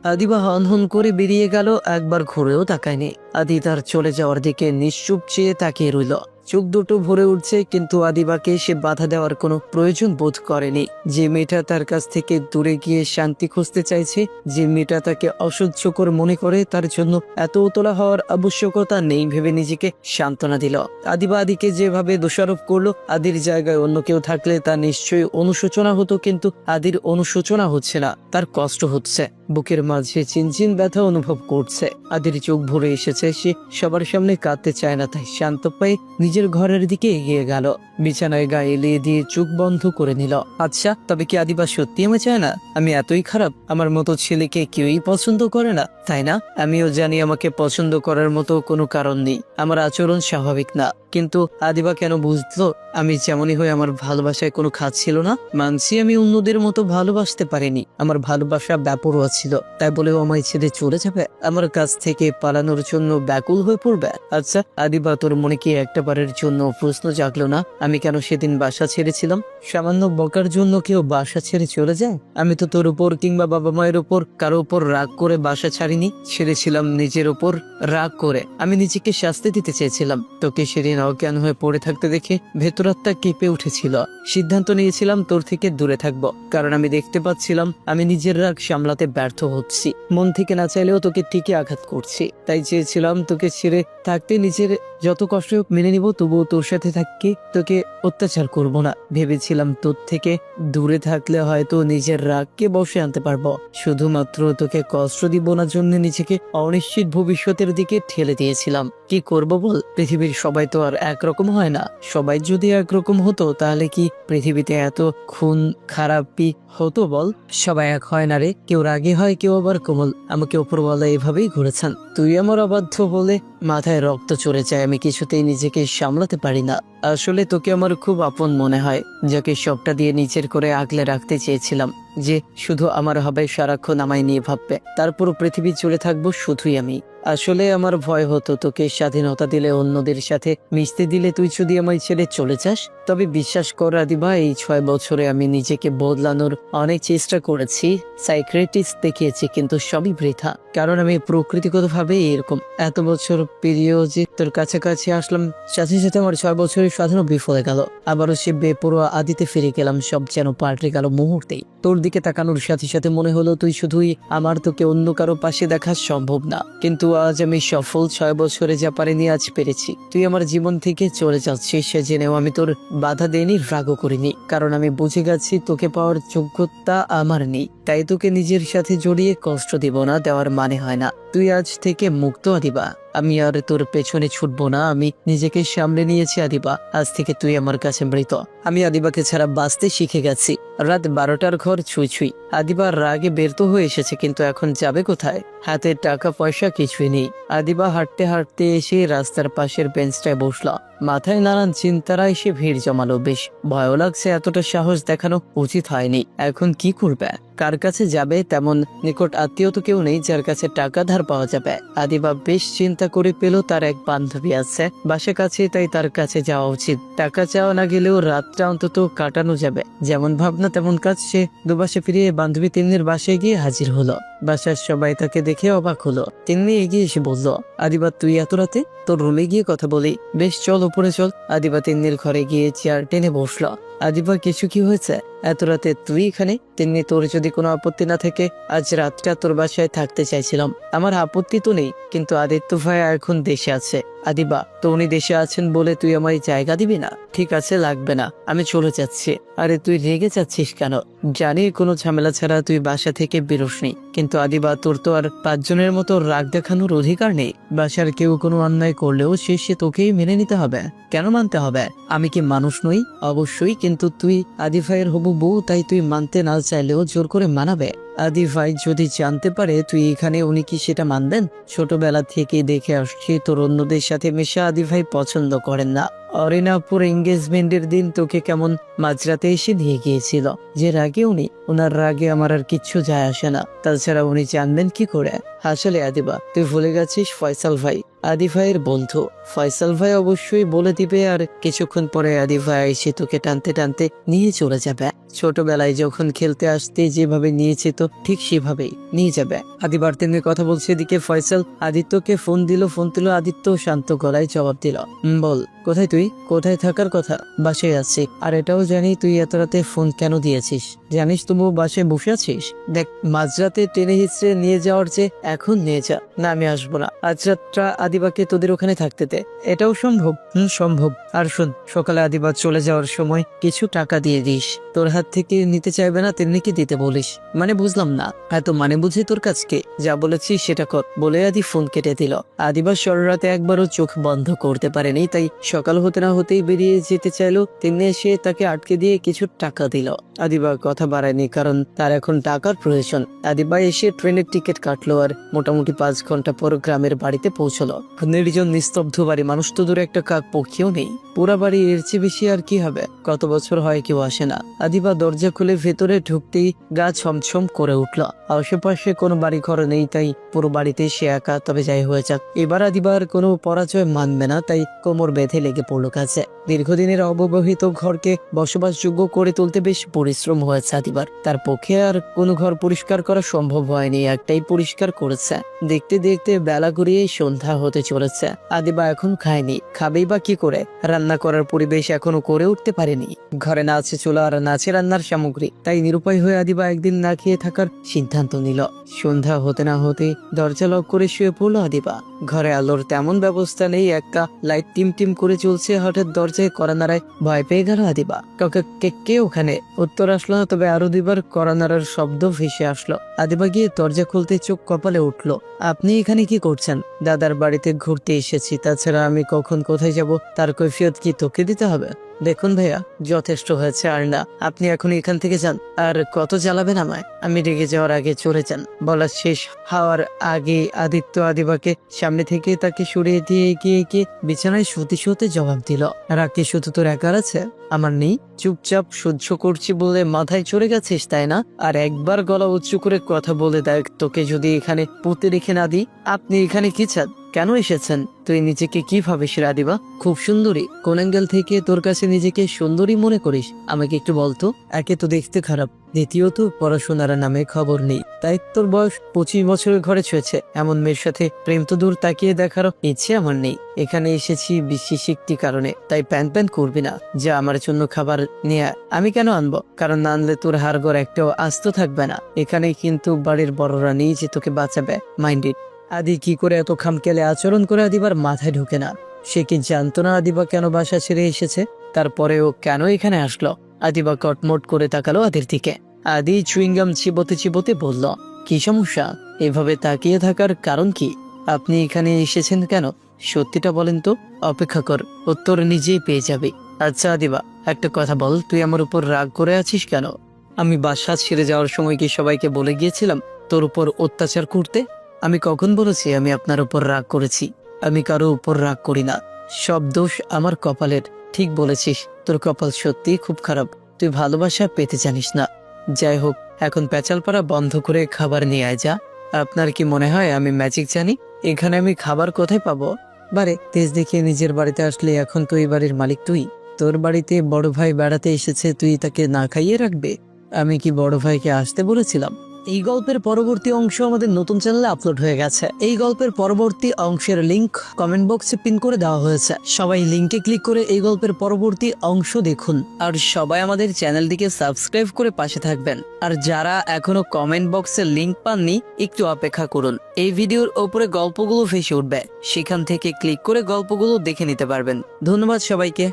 আদিবা হন হন করে বেরিয়ে গেল, একবার ঘুরেও তাকায়নি। আদি তার চলে যাওয়ার দিকে নিশ্চুপ চেয়ে তাকিয়ে রইল। চোখ দুটো ভরে উঠছে, কিন্তু আদিবাকে সে বাধা দেওয়ার কোনো প্রয়োজন বোধ করেনি। যে মেয়েটা তার কাছ থেকে দূরে গিয়ে শান্তি খুঁজতে চাইছে, যে মেয়েটা তাকে অসহ্যকর মনে করে, তার জন্য এত উতলা হওয়ার আবশ্যকতা নেই ভেবে নিজেকে সান্ত্বনা দিল। আদিবা আদিকে যেভাবে দোষারোপ করলো, আদির জায়গায় অন্য কেউ থাকলে তার নিশ্চয়ই অনুশোচনা হতো, কিন্তু আদির অনুশোচনা হচ্ছে না, তার কষ্ট হচ্ছে। বুকের মাঝে চিনচিন ব্যথা অনুভব করছে। আদির চোখ ভরে এসেছে, সে সবার সামনে কাঁদতে চায় না, তাই শান্ত পায়ে নিজের ঘরের দিকে এগিয়ে গেল। বিছানায় গায়ে এলিয়ে দিয়ে চোখ বন্ধ করে নিল। আচ্ছা, তবে কি আদিবা সত্যি আমি চায় না? আমি এতই খারাপ? আমার মতো ছেলেকে কেউই পছন্দ করে না, তাই না? আমিও জানি আমাকে পছন্দ করার মতো কোনো কারণ নেই, আমার আচরণ স্বাভাবিক না। কিন্তু আদিবা কেন বুঝলো আমি যেমনই হয়ে আমার ভালোবাসায় কোনো খাত ছিল না? মানছি আমি অন্যদের মতো ভালোবাসতে পারিনি, আমার ভালোবাসা ব্যাপরোয়া ছিল, তাই বলেও আমায় ছেড়ে চলে যাবে? আমার কাছ থেকে পালানোর জন্য ব্যাকুল হয়ে পড়বে? আচ্ছা আদিবা, তোর মনে কি একটা বারের জন্য প্রশ্ন জাগলো না আমি কেন সেদিন বাসা ছেড়েছিলাম? সামান্য বকার জন্য কেউ বাসা ছেড়ে চলে যায়? আমি তো তোর উপর কিংবা বাবা মায়ের উপর কারো উপর রাগ করে বাসা ছাড়িনি, ছেড়েছিলাম নিজের উপর রাগ করে। আমি নিজেকে শাস্তি দিতে চেয়েছিলাম। তোকে সেদিন অজ্ঞান হয়ে পড়ে থাকতে দেখে ভেতরাত্মা কেঁপে উঠেছিল। সিদ্ধান্ত নিয়েছিলাম তোর থেকে দূরে থাকবো, কারণ আমি দেখতে পাচ্ছিলাম আমি নিজের রাগ সামলাতে ব্যর্থ হচ্ছি। মন থেকে না চাইলেও তোকে ঠিকই আঘাত করছি, তাই চেয়েছিলাম তোকে ছেড়ে থাকতে নিজের যত কষ্ট হোক মেনে নিব, তবুও তোর সাথে থাকি, তোকে অত্যাচার করব না। ভেবেছিলাম তোর থেকে দূরে থাকলে হয়তো নিজের রাগকে বসে আনতে পারবো। শুধুমাত্র তোকে কষ্ট দিব না জন্য নিজেকে অনিশ্চিত ভবিষ্যতের দিকে ঠেলে দিয়েছিলাম। কি করব বল? পৃথিবীর সবাই তো আর একরকম হয় না। সবাই যদি একরকম হতো তাহলে কি পৃথিবীতে এত খুন খারাপি হতো বল? সবাই এক হয় না রে, কেউ রাগী হয়, কেউ আবার কোমল। আমাকে উপরওয়ালা এভাবেই ঘুরেছেন। তুই আমার অবাধ্য বলে মাথায় রক্ত চড়ে যায়, আমি কিছুতেই নিজেকে সামলাতে পারি না। আসলে তোকে আমার খুব আপন মনে হয়, যাকে সবটা দিয়ে নিচের করে আগলে রাখতে চেয়েছিলাম, যে শুধু আমার হবে, সারাক্ষণ আমায় নিয়ে ভাববে, তারপর পৃথিবী চলে থাকবো শুধুই আমি। আসলে আমার ভয় হতো তোকে স্বাধীনতা দিলে, অন্যদের সাথে মিশতে দিলে তুই যদি আমায় ছেড়ে চলে যাস। তবে বিশ্বাস কর আদিবা, এই 6 বছরে আমি নিজেকে বদলানোর অনেক চেষ্টা করেছি, সাইকিয়াট্রিস্ট দেখিয়েছি, কিন্তু সবই বৃথা। কারণ আমি প্রকৃতিগতভাবে এরকম। এত বছর পেরিয়েও যে তোর কাছাকাছি আসলাম, সাথে সাথে আমার 6 বছরের সাধনও বিফলে গেল। আবারও সে বেপরোয়া আদিতে ফিরে গেলাম, সব যেন পাল্টে গেল মুহূর্তেই। তোর দিকে তাকানোর সাথে সাথে মনে হলো তুই শুধুই আমার, তোকে অন্য কারো পাশে দেখা সম্ভব না। কিন্তু আজ আমি সফল, 6 বছরে যা পারিনি আজ পেরেছি। তুই আমার জীবন থেকে চলে যাচ্ছিস, সে জেনেও আমি তোর বাধা দেইনি, রাগও করিনি, কারণ আমি বুঝে গেছি তোকে পাওয়ার যোগ্যতা আমার নেই। তাই তোকে নিজের সাথে জড়িয়ে কষ্ট দিব না, দেওয়ার মানে হয় না। তুই আজ থেকে মুক্ত আদিবা, আমি আর তোর পেছনে ছুটবো না। আমি নিজেকে সামলে নিয়েছি আদিবা, আজ থেকে তুই আমার কাছে মৃত। আমি আদিবাকে ছাড়া বাঁচতে শিখে গেছি। রাত 12টার ঘর ছুঁই ছুঁই। আদিবা রাগে বেরত হয়ে এসেছে, কিন্তু এখন যাবে কোথায়? হাতে টাকা পয়সা কিছুই নেই। আদিবা হাঁটতে হাঁটতে এসে রাস্তার পাশের বেঞ্চটায় বসলো। মাথায় নানান চিন্তারা এসে ভিড় জমালো। বেশ ভয় লাগছে, এতটা সাহস দেখানো উচিত হয়নি। এখন কি করবে? কার কাছে যাবে? তেমন নিকট আত্মীয় তো কেউ নেই যার কাছে টাকা ধার পাওয়া যাবে। আদিবা বেশ চিন্তা করে পেল তার এক বান্ধবী আছে বাসা কাছে, তাই তার কাছে যাওয়া উচিত। টাকা চাওয়া না গেলেও রাতটা অন্তত কাটানো যাবে। যেমন ভাবনা তেমন কাজ। সে দুবাসে ফিরিয়ে বান্ধবী তিন্নির বাসায় গিয়ে হাজির হলো। বাসার সবাই তাকে দেখে অবাক হলো। তিন্নি এগিয়ে এসে বলল, আদিবা তুই এত রাতে? তোর রুমে গিয়ে কথা বলি। বেশ, চল উপরে চল। আদিবা তিন্নির ঘরে গিয়ে চেয়ার টেনে বসলো। আদিবা কিছু কি হয়েছে? এত রাতে তুই এখানে? তিন্নি, তোর যদি কোনো আপত্তি না থেকে আজ রাতটা তোর বাসায় থাকতে চাইছিলাম। আমার আপত্তি তো নেই, কিন্তু আদিত্য ভাই এখন দেশে আছে। আদিবা, তো উনি দেশে আছেন বলে তুই আমায় জায়গা দিবি না? ঠিক আছে, লাগবে না, আমি চলে যাচ্ছি। আরে তুই রেগে যাচ্ছিস কেন? জানি কোনো ঝামেলা ছাড়া তুই বাসা থেকে বেরোসনি, কিন্তু আদিবা তোর তো আর 5 জনের মতো রাগ দেখানোর অধিকার নেই। বাসার কেউ কোনো অন্যায় করলেও সে তোকেই মেনে নিতে হবে। কেন মানতে হবে? আমি কি মানুষ নই? অবশ্যই, কিন্তু তুই আদি ভাইয়ের হবু বউ, তাই তুই মানতে না চাইলেও জোর করে মানাবে। আদি ভাই যদি জানতে পারে তুই এখানে, উনি কি সেটা মানবেন? ছোটবেলা থেকে দেখে আসছি তোর অন্যদের সাথে মেশা আদি ভাই পছন্দ করেন না। অরিনাপুর এঙ্গেজমেন্টের দিন তোকে কেমন মাঝরাতে এসে নিয়ে গিয়েছিল, যে রাগে উনি, ওনার রাগে আমার আর কিচ্ছু যায় আসে না। তাছাড়া উনি জানবেন কি করে? আসলে আদিবা, তুই ভুলে গেছিস ফয়সাল ভাই আদি ভাইয়ের বন্ধু। ফয়সাল ভাই অবশ্যই বলে দিবে, আর কিছুক্ষণ পরে আদি ভাই এসে তোকে টানতে টানতে নিয়ে চলে যাবে। ছোটবেলায় যখন খেলতে আসতে যেভাবে নিয়েছে তো ঠিক সেভাবেই নিয়ে যাবে। আদি বাড়িতে নিয়ে কথা বলছে, এদিকে ফয়সাল আদিত্যকে ফোন দিল। আদিত্য শান্ত গলায় জবাব দিল, বল কোথায় তুই? কোথায় থাকার কথা? বাসায় আছি। আর এটাও জানি তুই এত রাতে ফোন কেন দিয়েছিস। জানিস তুমি বাসায় বসে আছিস। দেখ, মাঝরাতে টেনে হিচড়ে নিয়ে যাওয়ার চেয়ে এখন নিয়ে যা। না, আমি আসবো না। আজ রাতটা আদিবাকে তোদের ওখানে থাকতে দে। এটাও সম্ভব? সম্ভব। আর শোন, সকালে আদিবা চলে যাওয়ার সময় কিছু টাকা দিয়ে দিস। তোর হাত থেকে নিতে চাইবে না, তেমনি কি দিতে বলিস। মানে বুঝলাম না, এত মানে বুঝি তোর কাছকে? যা বলেছিস সেটা কর। বলে আদি ফোন কেটে দিল। আদিবা সররাতে একবারও চোখ বন্ধ করতে পারেনি, তাই সকাল হতে না হতেই বেরিয়ে যেতে চাইলো। তেমনি এসে তাকে আটকে দিয়ে কিছু টাকা দিল। আদিবা কথা বাড়ায়নি, কারণ তার এখন টাকার প্রয়োজন। আদিবা এসে ট্রেনের টিকিট কাটলো আর মোটামুটি 5 ঘন্টা পর গ্রামের বাড়িতে পৌঁছলো। নির্জন নিস্তব্ধ বাড়ি, মানুষ তো দূরে একটা কাক পক্ষীও নেই। পুরা বাড়ি এর চেয়ে বেশি আর কি হবে। কত বছর হয় কেউ আসে না। আদিবা দরজা খুলে ভেতরে ঢুকতেই গা ছমছম করে উঠল। আশেপাশে কোনো বাড়ি ঘর নেই, তাই পুরো বাড়িতে সে একা। তবে যাই হয়ে যাক, এবার আদিবার কোনো পরাজয় মানবে না, তাই কোমর বেঁধে লেগে পড়লো কাছে। দীর্ঘদিনের অব্যবহৃত ঘরকে বসবাসযোগ্য করে তুলতে বেশ পরিশ্রম হয়েছে আদিবার। তার পক্ষে আর কোনো ঘর পরিষ্কার করা সম্ভব হয়নি, একটাই পরিষ্কার করেছে। দেখতে দেখতে বেলা গড়িয়ে সন্ধ্যা হতে চলেছে। আদিবা এখন খায়নি, খাবেই বা কি করে? রান্না করার পরিবেশ এখনো করে উঠতে পারেনি। ঘরে না আছে চুলা আর না আছে রান্নার সামগ্রী, তাই নিরুপায় হয়ে আদিবা একদিন না খেয়ে থাকার সিদ্ধান্ত নিল। সন্ধ্যা হতে না হতে দরজা লক করে শুয়ে পড়লো আদিবা। ঘরে আলোর তেমন ব্যবস্থা নেই, একটা লাইট টিম টিম করে চলছে। হঠাৎ দরজায় কড়া নাড়ায় ভয় পেয়ে গেল আদিবা। কে ওখানে? উত্তর আসলো না, তবে আরো দুবার কড়া নাড়ার শব্দ ভেসে আসলো। আদিবা গিয়ে দরজা খুলতে চোখ কপালে উঠলো। আপনি এখানে কি করছেন? দাদার বাড়িতে ঘুরতে এসেছি। তাছাড়া আমি কখন কোথায় যাব তার কৈফিয়ত কি তোকে দিতে হবে? দেখুন ভাইয়া, যথেষ্ট হয়েছে, আর না। আপনি এখন এখান থেকে যান। আর কত জ্বালাবেন আমায়? আমি রেগে যাওয়ার আগে চলে যান। বলা শেষ হওয়ার আগে আদিত্য আদিবাকে সামনে থেকে তাকে সরিয়ে দিয়ে এগিয়ে গিয়ে বিছানায় শুতে জবাব দিল, রাখি শুধু তোর একার আছে, আমার নেই? চুপচাপ সহ্য করছি বলে মাথায় চড়ে গেছিস তাই না? আর একবার গলা উঁচু করে কথা বলে দেখ, তোকে যদি এখানে পুঁতে রেখে না দিই। আপনি এখানে কি চান? কেন এসেছেন? তুই নিজেকে কি ভাবিস রাদিবা? খুব সুন্দরী? কোন অ্যাঙ্গেল থেকে তোর কাছে নিজেকে সুন্দরী মনে করিস? আমাকে একটু বলতো। একে তো দেখতে খারাপ, দ্বিতীয়ত পড়াশোনার নামে খবর নেই, তাই তোর বয়স 25 বছরের ঘরে ছুঁয়েছে। এমন মেয়ের সাথে প্রেম তো দূর, তাকিয়ে দেখারও ইচ্ছে আমার নেই। এখানে এসেছি বিশেষ একটি কারণে, তাই প্যান করবি না। যা আমার জন্য খাবার নিয়ে আয়। আমি কেন আনবো? কারণ না আনলে তোর হাড়গড় একটাও আস্ত থাকবে না। এখানে কিন্তু বাড়ির বড়রা নেই যে তোকে বাঁচাবে। মাইন্ডেড। আদি কি করে এত খামখেয়ালি আচরণ করে আদিবার মাথায় ঢুকে না। সে কি জানতো না আদিবা কেন বাসা ছেড়ে এসেছে? তারপরেও কেন এখানে আসলো? আদিবা কটমট করে তাকালো আদির দিকে। আদি চুইংগাম চিবোতে বলল, কি সমস্যা? এভাবে তাকিয়ে থাকার কারণ কি? আপনি এখানে এসেছেন কেন? সত্যিটা বলেন তো। অপেক্ষা কর, উত্তর নিজেই পেয়ে যাবে। আচ্ছা আদিবা, একটা কথা বল, তুই আমার উপর রাগ করে আছিস কেন? আমি বাসা ছেড়ে যাওয়ার সময় কি সবাইকে বলে গিয়েছিলাম তোর উপর অত্যাচার করতে? আমি কখন বলেছি আমি আপনার উপর রাগ করেছি? আমি কারো উপর রাগ করি না। সব দোষ আমার কপালের। ঠিক বলেছিস, তোর কপাল সত্যি খুব খারাপ। তুই ভালোবাসা পেতে জানিস না। যাই হোক, এখন পেঁচালপাড়া বন্ধ করে খাবার নিয়ে আয় যা। আপনার কি মনে হয় আমি ম্যাজিক জানি? এখানে আমি খাবার কোথায় পাবো? বারে তেজ দেখিয়ে নিজের বাড়িতে আসলে এখন তো এই বাড়ির মালিক তুই। তোর বাড়িতে বড় ভাই বেড়াতে এসেছে, তুই তাকে না খাইয়ে রাখবে? আমি কি বড় ভাইকে আসতে বলেছিলাম? এই গল্পের পরবর্তী অংশ আমাদের নতুন চ্যানেলে আপলোড হয়ে গেছে। এই গল্পের পরবর্তী অংশের লিংক কমেন্ট বক্সে পিন করে দেওয়া হয়েছে। সবাই লিংকে ক্লিক করে এই গল্পের পরবর্তী অংশ দেখুন। আর সবাই আমাদের চ্যানেলটিকে সাবস্ক্রাইব করে পাশে থাকবেন। আর যারা এখনো কমেন্ট বক্সে লিংক পাননি, একটু অপেক্ষা করুন। এই ভিডিওর ওপরে গল্পগুলো ভেসে উঠবে, সেখান থেকে ক্লিক করে গল্পগুলো দেখে নিতে পারবেন। ধন্যবাদ সবাইকে।